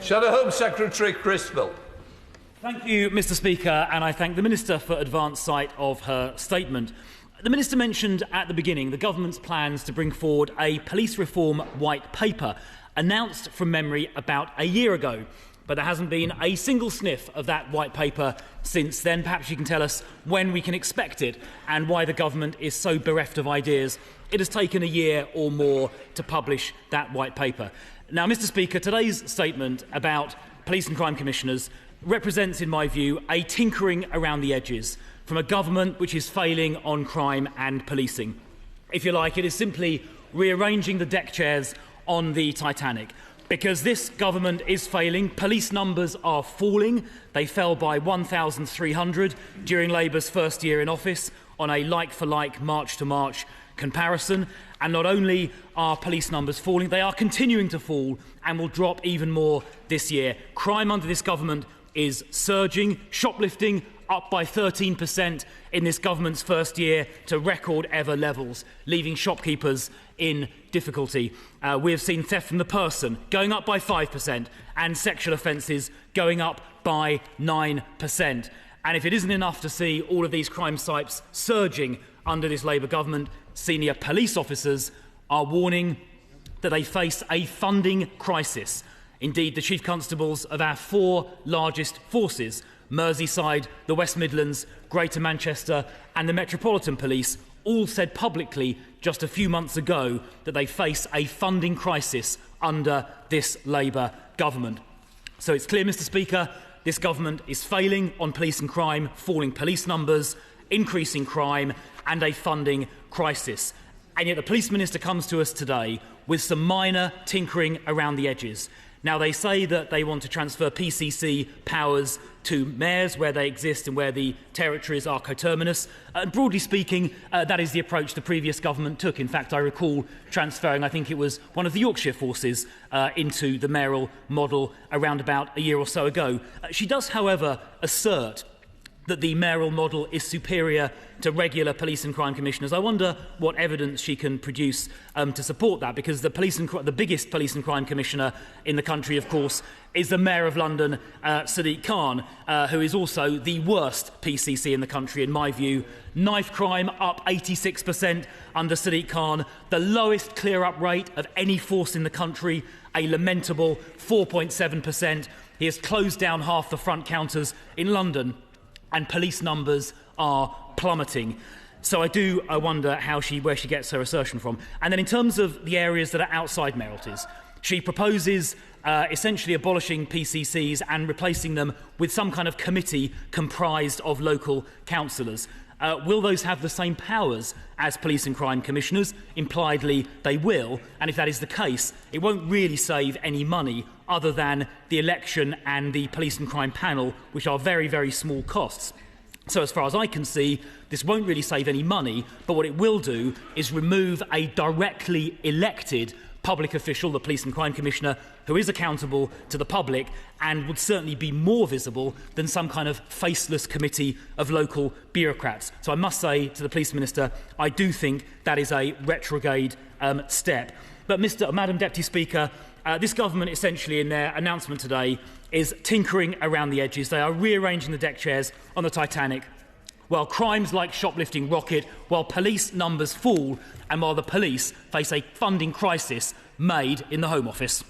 Shadow Home Secretary Criswell. Thank you, Mr Speaker, and I thank the Minister for advance sight of her statement. The Minister mentioned at the beginning the government's plans to bring forward a police reform white paper, announced from memory about a year ago. But there hasn't been a single sniff of that white paper since then. Perhaps you can tell us when we can expect it and why the government is so bereft of ideas. It has taken a year or more to publish that white paper. Now, Mr Speaker, today's statement about police and crime commissioners represents, in my view, a tinkering around the edges from a government which is failing on crime and policing. If you like, it is simply rearranging the deck chairs on the Titanic. Because this government is failing, police numbers are falling. They fell by 1,300 during Labour's first year in office on a like-for-like March-to-March comparison. And not only are police numbers falling, they are continuing to fall and will drop even more this year. Crime under this government is surging. Shoplifting up by 13% in this government's first year to record-ever levels, leaving shopkeepers in difficulty. We have seen theft from the person going up by 5% and sexual offences going up by 9%. And if it isn't enough to see all of these crime types surging under this Labour government, senior police officers are warning that they face a funding crisis. Indeed, the chief constables of our four largest forces, Merseyside, the West Midlands, Greater Manchester and the Metropolitan Police, all said publicly just a few months ago that they face a funding crisis under this Labour government. So it's clear, Mr Speaker, this government is failing on police and crime, falling police numbers, increasing crime and a funding crisis. And yet the Police Minister comes to us today with some minor tinkering around the edges. Now, they say that they want to transfer PCC powers to mayors where they exist and where the territories are coterminous. Broadly speaking, that is the approach the previous government took. In fact, I recall transferring, I think it was one of the Yorkshire forces, into the mayoral model around about a year or so ago. She does, however, assert that the mayoral model is superior to regular police and crime commissioners. I wonder what evidence she can produce to support that, because the biggest police and crime commissioner in the country, of course, is the Mayor of London, Sadiq Khan, who is also the worst PCC in the country, in my view. Knife crime up 86% under Sadiq Khan, the lowest clear-up rate of any force in the country, a lamentable 4.7%. He has closed down half the front counters in London, and police numbers are plummeting. So I wonder where she gets her assertion from. And then in terms of the areas that are outside mayoralties, she proposes essentially abolishing PCCs and replacing them with some kind of committee comprised of local councillors. Will those have the same powers as police and crime commissioners? Impliedly, they will. And if that is the case, it won't really save any money other than the election and the police and crime panel, which are very, very small costs. So as far as I can see, this won't really save any money, but what it will do is remove a directly elected public official, the Police and Crime Commissioner, who is accountable to the public and would certainly be more visible than some kind of faceless committee of local bureaucrats. So I must say to the Police Minister, I do think that is a retrograde step. But Madam Deputy Speaker, this government essentially in their announcement today is tinkering around the edges. They are rearranging the deck chairs on the Titanic, while crimes like shoplifting rocket, while police numbers fall, and while the police face a funding crisis made in the Home Office.